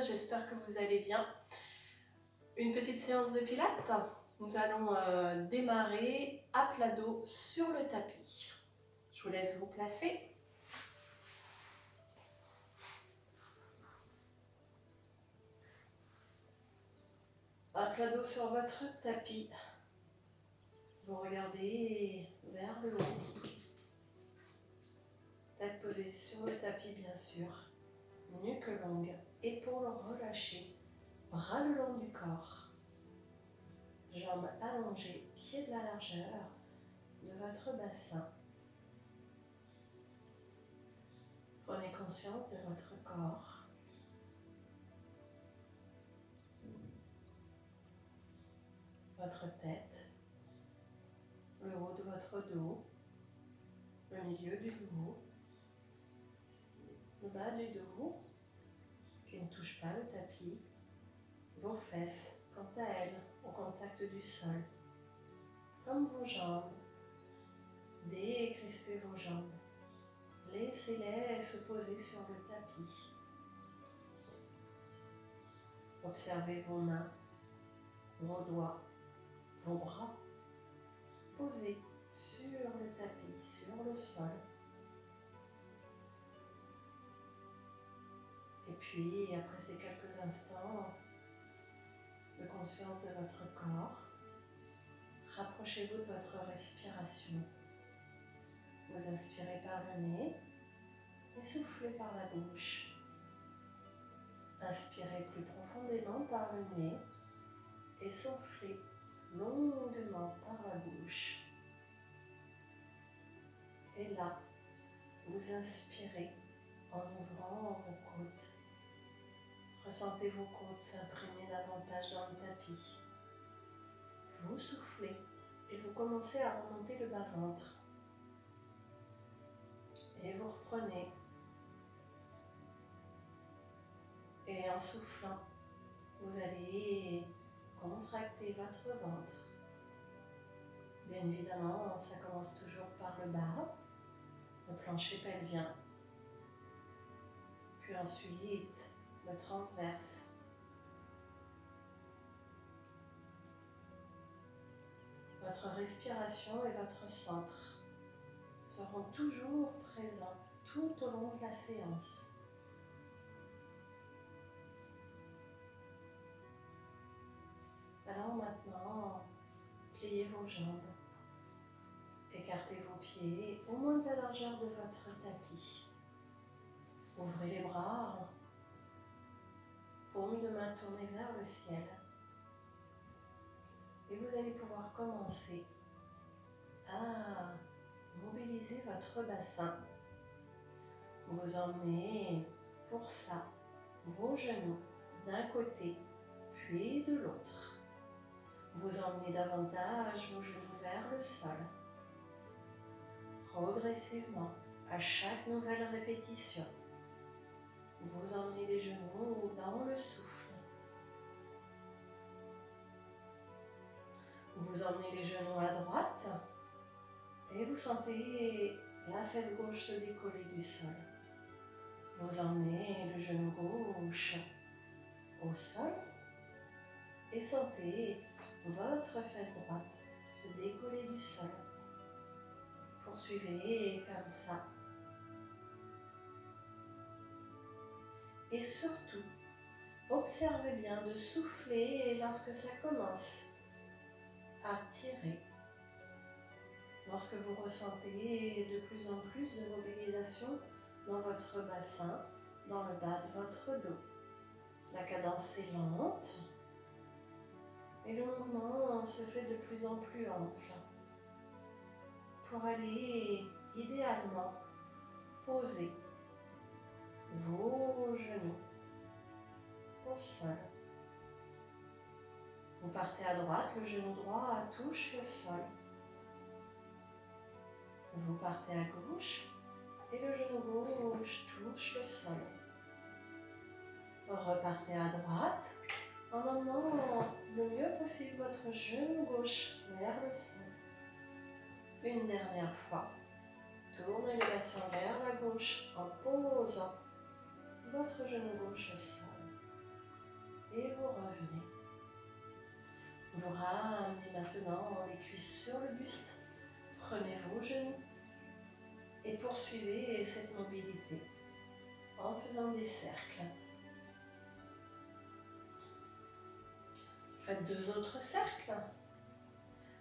j'espère que vous allez bien. Une petite séance de pilates. Nous allons démarrer à plat dos sur le tapis. Je vous laisse vous placer. À plat dos sur votre tapis. Vous regardez vers le haut. Tête posée sur le tapis bien sûr. Nuque longue, épaules relâchées, bras le long du corps. Jambes allongées, pieds de la largeur de votre bassin. Prenez conscience de votre corps. Votre tête, le haut de votre dos, le milieu du dos, le bas du dos qui ne touche pas le tapis, vos fesses quant à elles au contact du sol, comme vos jambes. Décrispez vos jambes, laissez-les se poser sur le tapis. Observez vos mains, vos doigts, vos bras posés sur le tapis, sur le sol. Et puis, après ces quelques instants de conscience de votre corps, rapprochez-vous de votre respiration. Vous inspirez par le nez et soufflez par la bouche. Inspirez plus profondément par le nez et soufflez longuement par la bouche. Et là, vous inspirez en ouvrant vos côtes. Ressentez vos côtes s'imprimer davantage dans le tapis. Vous soufflez et vous commencez à remonter le bas-ventre. Et vous reprenez. Et en soufflant, vous allez contracter votre ventre. Bien évidemment, ça commence toujours par le bas, le plancher pelvien. Puis ensuite, le transverse. Votre respiration et votre centre seront toujours présents tout au long de la séance. Alors maintenant, pliez vos jambes, écartez vos pieds au moins de la largeur de votre tapis. Ouvrez les bras, paume de main tournée vers le ciel. Et vous allez pouvoir commencer à mobiliser votre bassin. Vous emmenez pour ça vos genoux d'un côté puis de l'autre. Vous emmenez davantage vos genoux vers le sol. Progressivement, à chaque nouvelle répétition, vous emmenez les genoux dans le souffle. Vous emmenez les genoux à droite et vous sentez la fesse gauche se décoller du sol. Vous emmenez le genou gauche au sol et sentez votre fesse droite se décoller du sol. Poursuivez comme ça. Et surtout, observez bien de souffler lorsque ça commence à tirer. Lorsque vous ressentez de plus en plus de mobilisation dans votre bassin, dans le bas de votre dos. La cadence est lente et le mouvement se fait de plus en plus ample pour aller idéalement poser vos genoux au sol. Vous partez à droite, le genou droit touche le sol. Vous partez à gauche et le genou gauche touche le sol. Repartez à droite en emmenant le mieux possible votre genou gauche vers le sol. Une dernière fois, tournez le bassin vers la gauche en posant votre genou gauche au sol. et vous revenez. Vous ramenez maintenant les cuisses sur le buste, prenez vos genoux et poursuivez cette mobilité en faisant des cercles. Faites 2 autres cercles.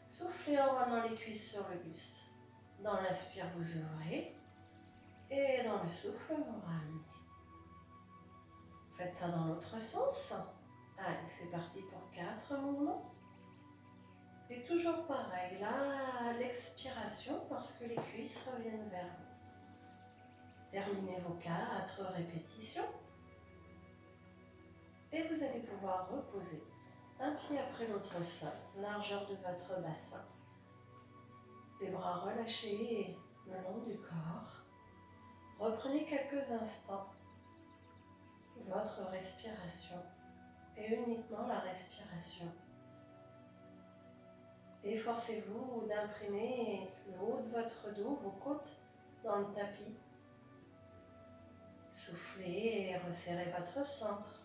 Soufflez en ramenant les cuisses sur le buste. Dans l'inspire, vous ouvrez et dans le souffle, vous ramenez. Faites ça dans l'autre sens. Allez, c'est parti pour 4 mouvements. Et toujours pareil, là, l'expiration, parce que les cuisses reviennent vers vous. Terminez vos 4 répétitions. Et vous allez pouvoir reposer un pied après l'autre au sol, largeur de votre bassin. Les bras relâchés le long du corps. Reprenez quelques instants votre respiration et uniquement la respiration. Efforcez-vous d'imprimer le haut de votre dos, vos côtes dans le tapis. Soufflez et resserrez votre centre.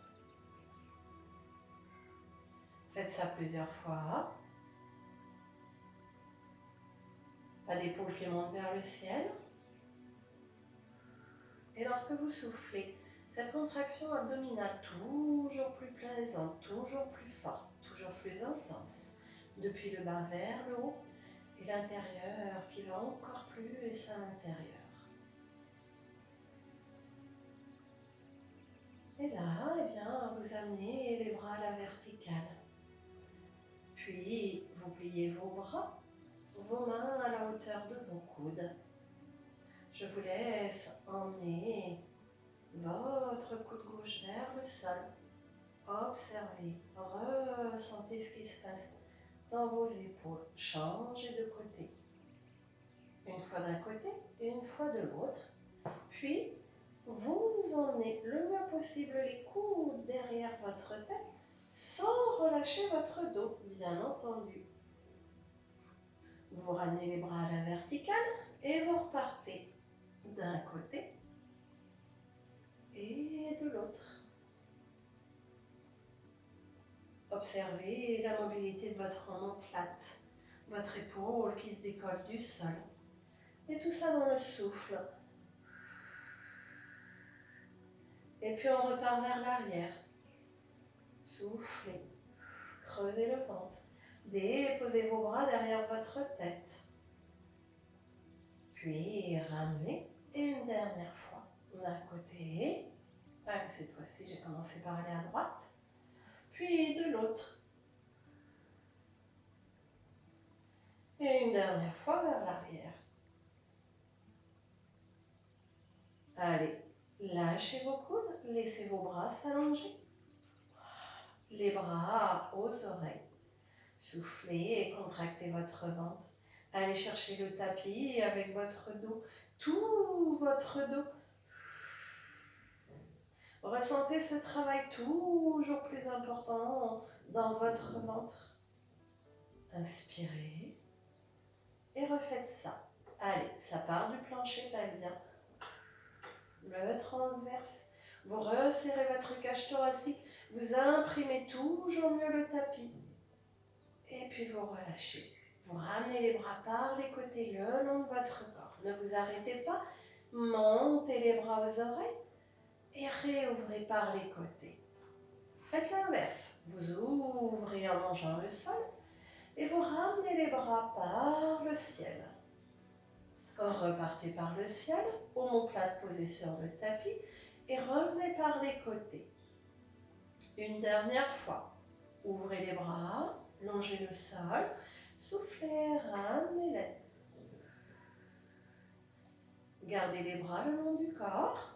Faites ça plusieurs fois. Pas d'épaule qui monte vers le ciel. Et lorsque vous soufflez, cette contraction abdominale toujours plus plaisante, toujours plus forte, toujours plus intense, depuis le bas vers le haut et l'intérieur qui va encore plus à l'intérieur. Et là, eh bien, vous amenez les bras à la verticale. Puis, vous pliez vos bras, vos mains à la hauteur de vos coudes. Je vous laisse emmener votre coude gauche vers le sol. Observez, ressentez ce qui se passe dans vos épaules. Changez de côté. Une fois d'un côté et une fois de l'autre. Puis, vous emmenez le mieux possible les coudes derrière votre tête sans relâcher votre dos, bien entendu. Vous ramenez les bras à la verticale et vous repartez d'un côté et de l'autre. Observez la mobilité de votre omoplate, votre épaule qui se décolle du sol. Et tout ça dans le souffle. Et puis on repart vers l'arrière. Soufflez, creusez le ventre. Déposez vos bras derrière votre tête. Puis ramenez. Et une dernière fois, d'un côté. Allez, cette fois-ci, j'ai commencé par aller à droite. Puis de l'autre. Et une dernière fois vers l'arrière. Allez, lâchez vos coudes, laissez vos bras s'allonger. Les bras aux oreilles. Soufflez et contractez votre ventre. Allez chercher le tapis avec votre dos, tout votre dos. Ressentez ce travail toujours plus important dans votre ventre. Inspirez et refaites ça. Allez, ça part du plancher pelvien. Le transverse. Vous resserrez votre cage thoracique. Vous imprimez toujours mieux le tapis. Et puis vous relâchez. Vous ramenez les bras par les côtés le long de votre corps. Ne vous arrêtez pas. Montez les bras aux oreilles et réouvrez par les côtés. Faites l'inverse. Vous ouvrez en longeant le sol et vous ramenez les bras par le ciel. Repartez par le ciel, omoplate posée sur le tapis et revenez par les côtés. Une dernière fois. Ouvrez les bras, longez le sol, soufflez, ramenez-les. Gardez les bras le long du corps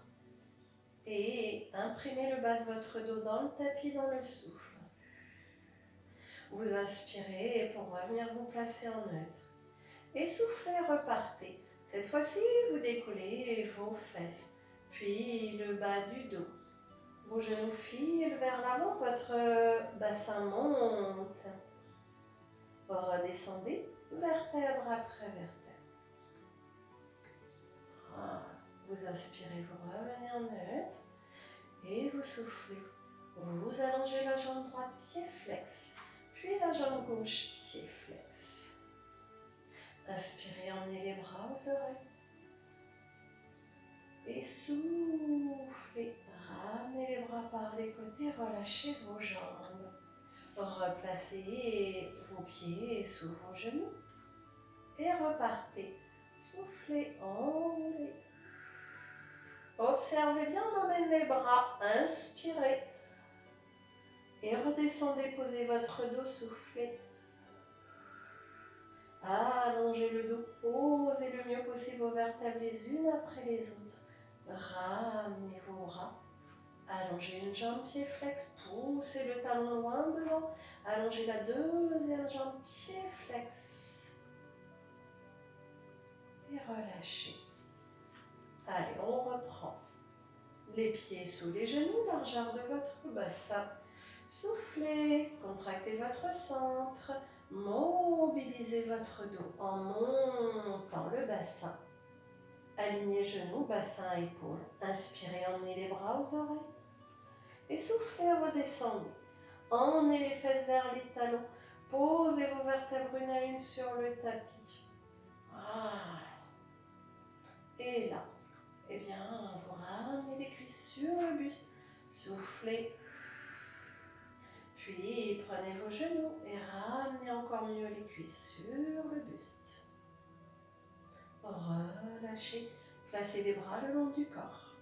et imprimez le bas de votre dos dans le tapis, dans le souffle. Vous inspirez pour revenir vous placer en neutre. Et soufflez, repartez. Cette fois-ci, vous décollez vos fesses, puis le bas du dos. Vos genoux filent vers l'avant, votre bassin monte. Redescendez, vertèbre après vertèbre. Voilà. Vous inspirez, vous revenez en neutre et vous soufflez. Vous allongez la jambe droite, pied flex, puis la jambe gauche, pied flex. Inspirez, emmenez les bras aux oreilles. Et soufflez, ramenez les bras par les côtés, relâchez vos jambes. Replacez vos pieds sous vos genoux. Et repartez. Soufflez, enroulez. Observez bien, on emmène les bras. Inspirez. Et redescendez, posez votre dos, soufflez. Allongez le dos, posez le mieux possible vos vertèbres les unes après les autres. Ramenez vos bras. Allongez une jambe, pied flex, poussez le talon loin devant. Allongez la deuxième jambe, pied flex. Et relâchez. Allez, on reprend. Les pieds sous les genoux, largeur de votre bassin. Soufflez, contractez votre centre. Mobilisez votre dos en montant le bassin. Alignez genoux, bassin, épaules. Inspirez, emmenez les bras aux oreilles. Et soufflez, redescendez. Emmenez les fesses vers les talons. Posez vos vertèbres une à une sur le tapis. Voilà. Et là, eh bien, vous ramenez les cuisses sur le buste. Soufflez. Puis prenez vos genoux et ramenez encore mieux les cuisses sur le buste. Relâchez. Placez les bras le long du corps.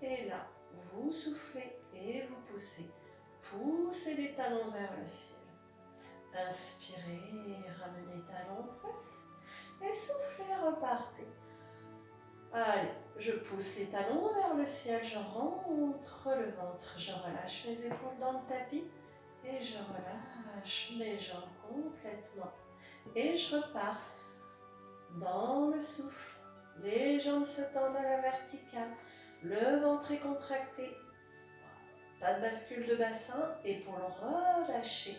Et là, vous soufflez et vous poussez. Poussez les talons vers le ciel. Inspirez, ramenez talons aux fesses. Et soufflez, repartez. Allez, je pousse les talons vers le ciel. Je rentre le ventre. Je relâche mes épaules dans le tapis. Et je relâche mes jambes complètement. Et je repars dans le souffle. Les jambes se tendent à la verticale. Le ventre est contracté. Pas de bascule de bassin. Épaules relâchées.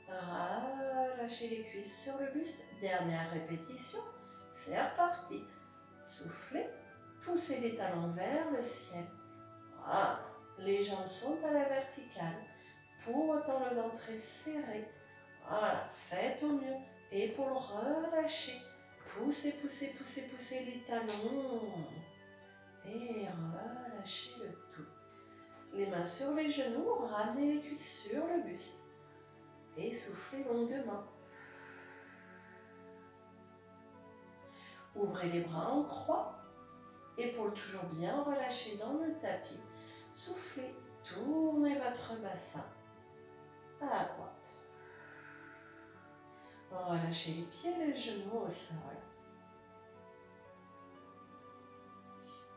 Relâchez les cuisses sur le buste. Dernière répétition. C'est reparti. Soufflez. Poussez les talons vers le ciel. Voilà. Les jambes sont à la verticale. Pour autant, le ventre est serré. Voilà. Faites au mieux. Épaules relâchées. Poussez, poussez, poussez, poussez les talons. Et relâchez le tout. Les mains sur les genoux, ramenez les cuisses sur le buste. Et soufflez longuement. Ouvrez les bras en croix. Épaules toujours bien relâchées dans le tapis. Soufflez, tournez votre bassin à droite. Relâchez les pieds et les genoux au sol.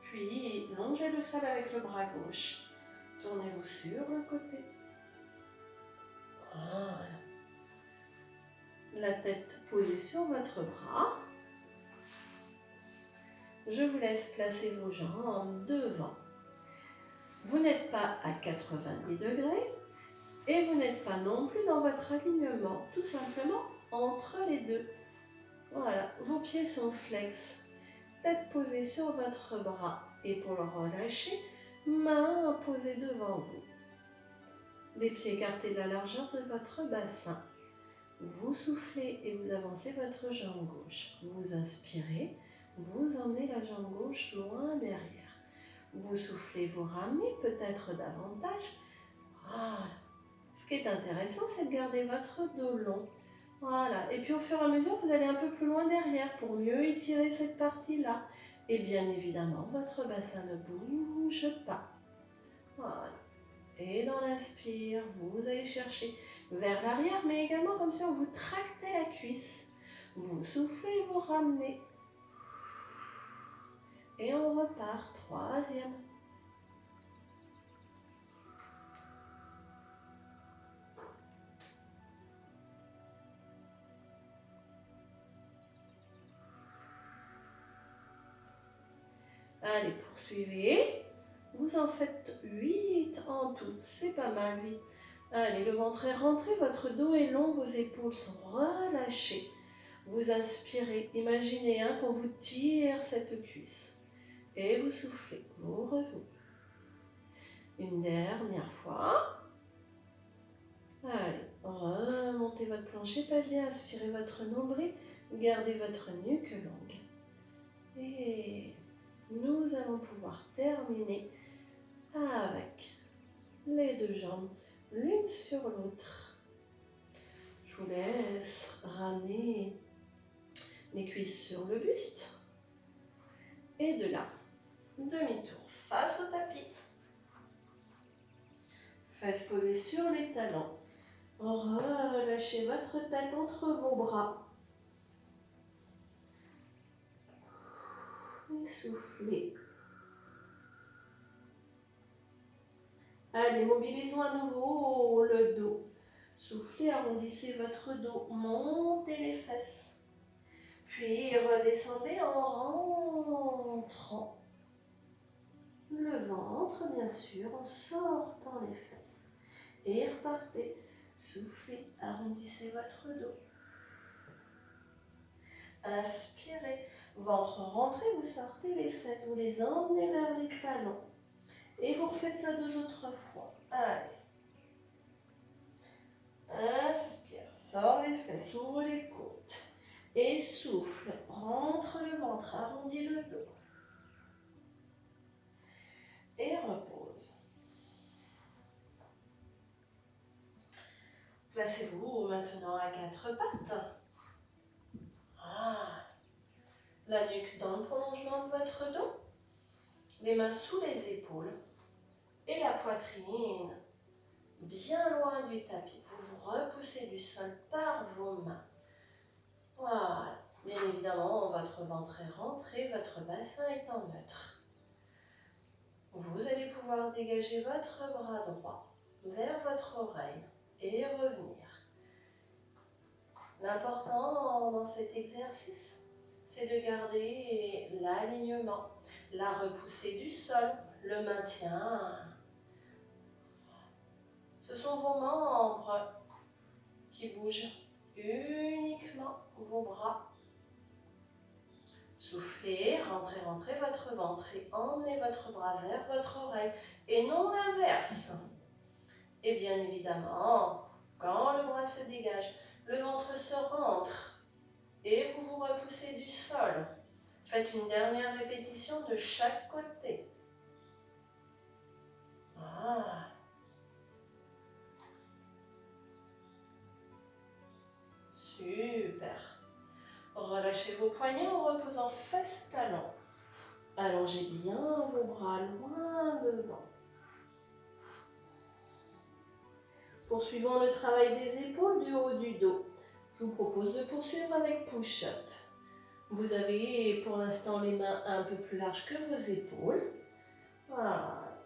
Puis, longez le sol avec le bras gauche. Tournez-vous sur le côté. Voilà. La tête posée sur votre bras. Je vous laisse placer vos jambes devant. Vous n'êtes pas à 90 degrés et vous n'êtes pas non plus dans votre alignement, tout simplement entre les deux. Voilà, vos pieds sont flex. Tête posée sur votre bras, épaules relâchées, mains posées devant vous. Les pieds écartés de la largeur de votre bassin. Vous soufflez et vous avancez votre jambe gauche. Vous inspirez, vous emmenez la jambe gauche loin derrière. Vous soufflez, vous ramenez peut-être davantage. Voilà. Ce qui est intéressant, c'est de garder votre dos long. Voilà. Et puis au fur et à mesure, vous allez un peu plus loin derrière pour mieux étirer cette partie-là. Et bien évidemment, votre bassin ne bouge pas. Voilà. Et dans l'inspire, vous allez chercher vers l'arrière, mais également comme si on vous tractait la cuisse. Vous soufflez, vous ramenez. Et on repart, troisième. Allez, poursuivez. Vous en faites 8 en tout, c'est pas mal 8. Allez, le ventre est rentré, votre dos est long, vos épaules sont relâchées. Vous inspirez, imaginez qu'on vous tire cette cuisse. Et vous soufflez, vous revenez. Une dernière fois. Allez, remontez votre plancher pelvien, aspirez votre nombril, gardez votre nuque longue. Et nous allons pouvoir terminer avec les deux jambes l'une sur l'autre. Je vous laisse ramener les cuisses sur le buste. Et de là, demi-tour face au tapis. Fesses posées sur les talons. Relâchez votre tête entre vos bras. Et soufflez. Allez, mobilisons à nouveau le dos. Soufflez, arrondissez votre dos, montez les fesses. Puis redescendez en rentrant le ventre, bien sûr, en sortant les fesses. Et repartez. Soufflez, arrondissez votre dos. Inspirez, ventre rentrez, vous sortez les fesses, vous les emmenez vers les talons. Et vous refaites ça 2 autres fois. Allez. Inspire, sors les fesses, ouvre les côtes. Et souffle, rentre le ventre, arrondis le dos. Et repose. Placez-vous maintenant à 4 pattes. La nuque dans le prolongement de votre dos. Les mains sous les épaules. Et la poitrine bien loin du tapis. Vous vous repoussez du sol par vos mains. Voilà. Bien évidemment, votre ventre est rentré, votre bassin est en neutre. Vous allez pouvoir dégager votre bras droit vers votre oreille et revenir. L'important dans cet exercice, c'est de garder l'alignement, la repoussée du sol, le maintien. Ce sont vos membres qui bougent, uniquement vos bras. Soufflez, rentrez, rentrez votre ventre et emmenez votre bras vers votre oreille et non l'inverse. Et bien évidemment, quand le bras se dégage, le ventre se rentre et vous vous repoussez du sol. Faites une dernière répétition de chaque côté. Voilà. Super. Relâchez vos poignets en reposant fesses-talons. Allongez bien vos bras loin devant. Poursuivons le travail des épaules du haut du dos. Je vous propose de poursuivre avec push-up. Vous avez pour l'instant les mains un peu plus larges que vos épaules. Voilà.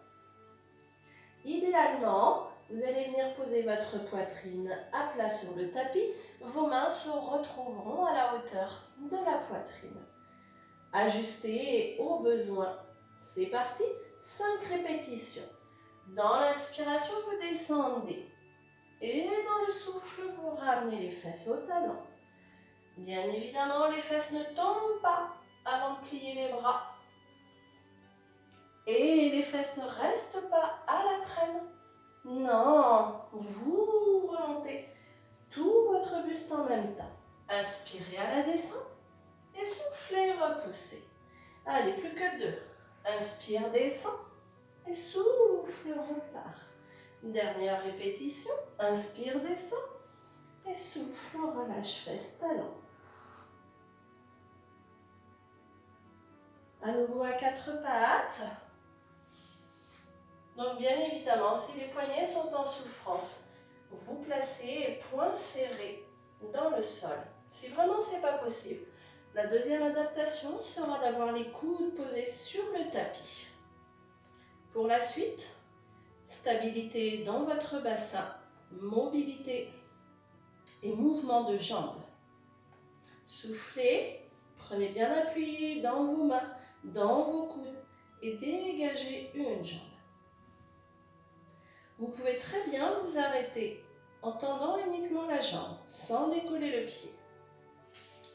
Idéalement, vous allez venir poser votre poitrine à plat sur le tapis. Vos mains se retrouveront à la hauteur de la poitrine. Ajustez au besoin. C'est parti, 5 répétitions. Dans l'inspiration, vous descendez. Et dans le souffle, vous ramenez les fesses au talon. Bien évidemment, les fesses ne tombent pas avant de plier les bras. Et les fesses ne restent pas à la traîne. Non, vous remontez tout votre buste en même temps. Inspirez à la descente et soufflez, repoussez. Allez, plus que 2. Inspire, descend et souffle, repart. Dernière répétition. Inspire, descend et souffle, relâche, fesses, talons. À nouveau à 4 pattes. Donc bien évidemment, si les poignets sont en souffrance, vous placez poings serrés dans le sol. Si vraiment ce n'est pas possible, la deuxième adaptation sera d'avoir les coudes posés sur le tapis. Pour la suite, stabilité dans votre bassin, mobilité et mouvement de jambes. Soufflez, prenez bien appui dans vos mains, dans vos coudes et dégagez une jambe. Vous pouvez très bien vous arrêter en tendant uniquement la jambe, sans décoller le pied.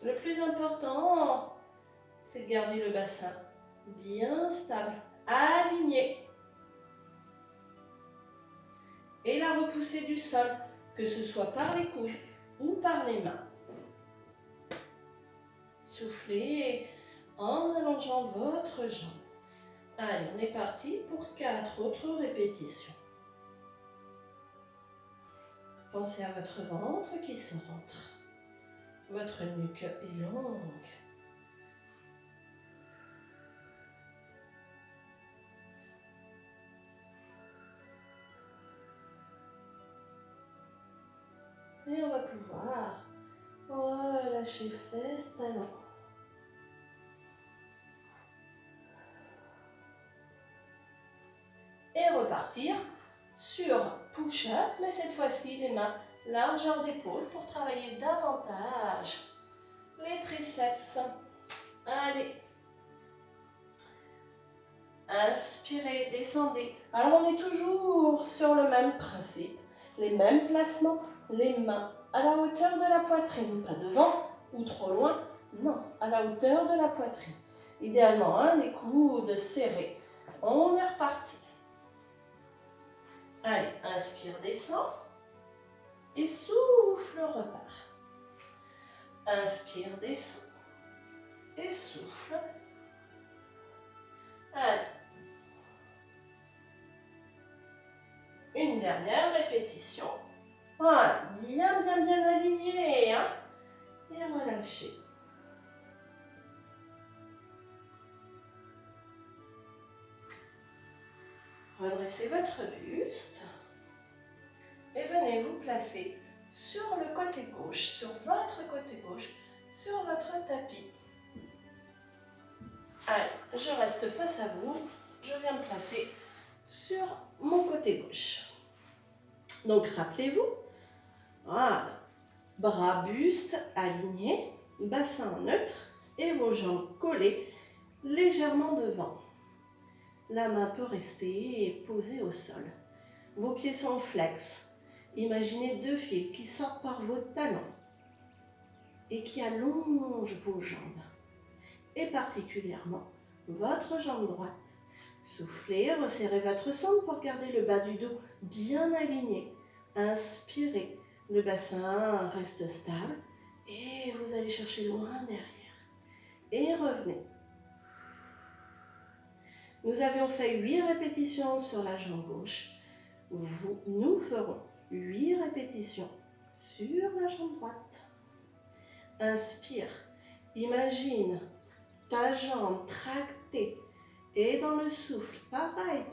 Le plus important, c'est de garder le bassin bien stable, aligné. et la repousser du sol, que ce soit par les coudes ou par les mains. Soufflez en allongeant votre jambe. Allez, on est parti pour 4 autres répétitions. Pensez à votre ventre qui se rentre. Votre nuque est longue. Et on va pouvoir relâcher fesses, talons. Et repartir sur push-up, mais cette fois-ci les mains largeur d'épaule pour travailler davantage les triceps. Allez. Inspirez, descendez. Alors on est toujours sur le même principe, les mêmes placements, les mains à la hauteur de la poitrine, pas devant ou trop loin, non, à la hauteur de la poitrine. Idéalement, hein, les coudes serrés. On est reparti. Allez, inspire, descend. Et souffle, repart. Inspire, descend. Et souffle. Allez. Une dernière répétition. Voilà, bien aligné. Hein, et relâchez. Redressez votre buste. Et venez vous placer sur le côté gauche, sur votre côté gauche, sur votre tapis. Allez, je reste face à vous. Je viens me placer sur mon côté gauche. Donc, rappelez-vous, voilà, bras, buste alignés, bassin neutre et vos jambes collées légèrement devant. La main peut rester posée au sol. Vos pieds sont flex. Imaginez 2 fils qui sortent par vos talons et qui allongent vos jambes. Et particulièrement votre jambe droite. Soufflez, resserrez votre centre pour garder le bas du dos bien aligné. Inspirez, le bassin reste stable et vous allez chercher loin derrière. Et revenez. Nous avions fait 8 répétitions sur la jambe gauche. Nous ferons 8 répétitions sur la jambe droite. Inspire, imagine ta jambe tractée et dans le souffle, pareil.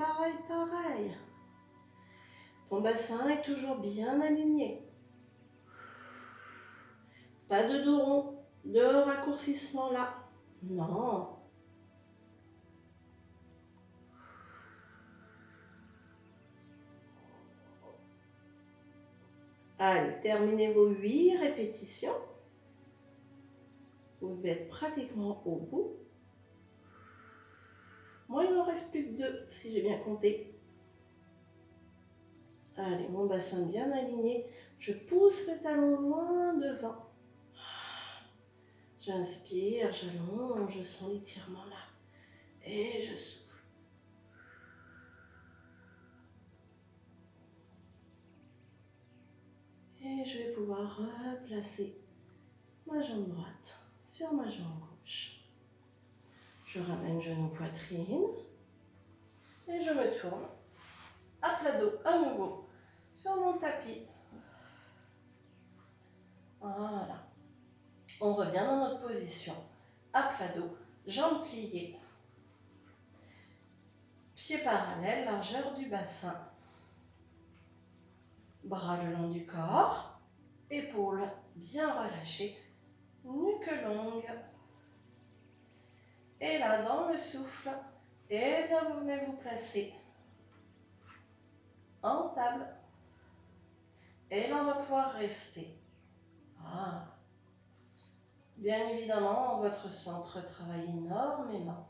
Ton bassin est toujours bien aligné. Pas de dos rond, de raccourcissement là. Non. Allez, terminez vos 8 répétitions. Vous devez être pratiquement au bout. Moi, il ne me reste plus que 2, si j'ai bien compté. Allez, mon bassin bien aligné. Je pousse le talon loin devant. J'inspire, j'allonge, je sens l'étirement là. Et je souffle. Et je vais pouvoir replacer ma jambe droite sur ma jambe gauche. Je ramène genou poitrine. Et je me tourne à plat dos à nouveau sur mon tapis. Voilà. On revient dans notre position à plat dos, jambes pliées, pieds parallèles, largeur du bassin, bras le long du corps, épaules bien relâchées, nuque longue. Et là, dans le souffle, et bien vous venez vous placer en table. Et là, on va pouvoir rester. Ah. Bien évidemment, votre centre travaille énormément.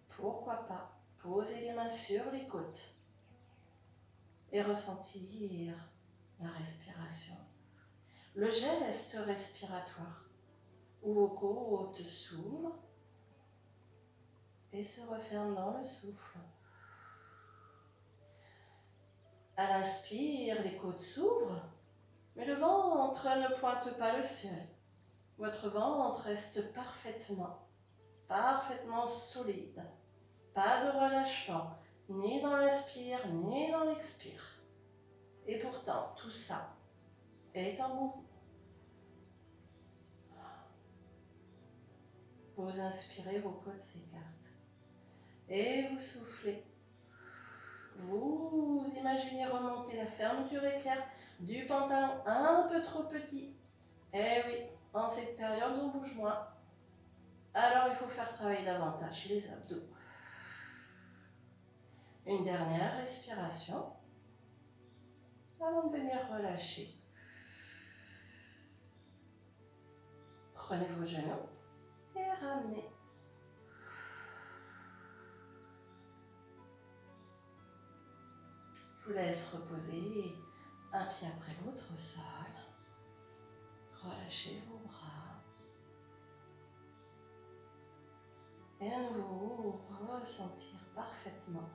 Pourquoi pas poser les mains sur les côtes et ressentir la respiration. Le geste respiratoire où vos côtes s'ouvrent et se referment dans le souffle. À l'inspire, les côtes s'ouvrent, mais le ventre ne pointe pas le ciel. Votre ventre reste parfaitement solide. Pas de relâchement, ni dans l'inspire, ni dans l'expire. Et pourtant, tout ça est en mouvement. Vous inspirez, vos côtes s'écartent. Et vous soufflez. Vous imaginez remonter la fermeture éclair du pantalon un peu trop petit. Eh oui, en cette période, on bouge moins. Alors, il faut faire travailler davantage les abdos. Une dernière respiration avant de venir relâcher. Prenez vos genoux et ramenez. Je vous laisse reposer un pied après l'autre au sol. Relâchez vos bras. Et à nouveau, ressentir parfaitement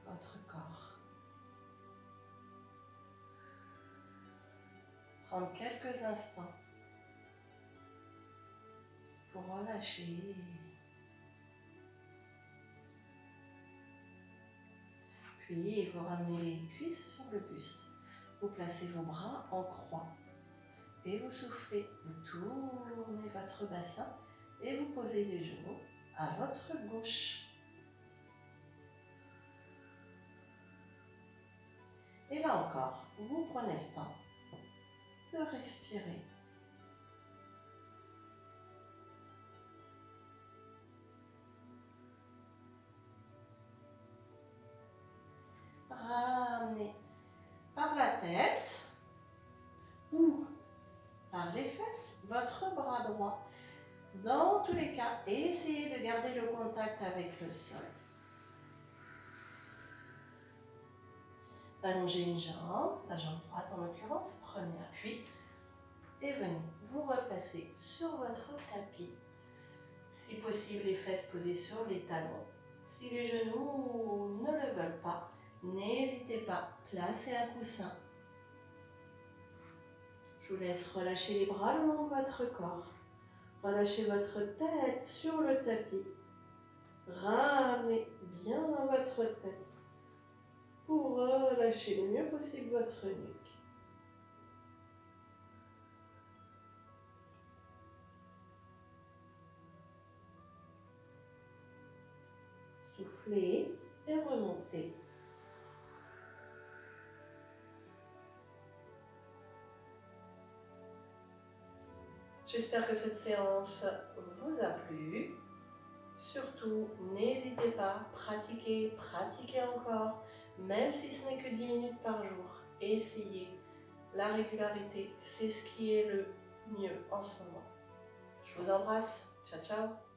votre corps. Prendre quelques instants pour relâcher. Puis vous ramenez les cuisses sur le buste. Vous placez vos bras en croix. Et vous soufflez, vous tournez votre bassin et vous posez les genoux à votre gauche. Et là encore, vous prenez le temps de respirer. Ramenez par la tête ou par les fesses votre bras droit. Dans tous les cas, essayez de garder le contact avec le sol. Allongez une jambe, la jambe droite en l'occurrence, prenez appui et venez vous replacer sur votre tapis. Si possible, les fesses posées sur les talons. Si les genoux ne le veulent pas, n'hésitez pas, placez un coussin. Je vous laisse relâcher les bras le long de votre corps. Relâchez votre tête sur le tapis. Ramenez bien votre tête pour relâcher le mieux possible votre nuque. Soufflez et remontez. J'espère que cette séance vous a plu. Surtout, n'hésitez pas, pratiquez encore, même si ce n'est que 10 minutes par jour. Essayez. La régularité, c'est ce qui est le mieux en ce moment. Je vous embrasse. Ciao, ciao.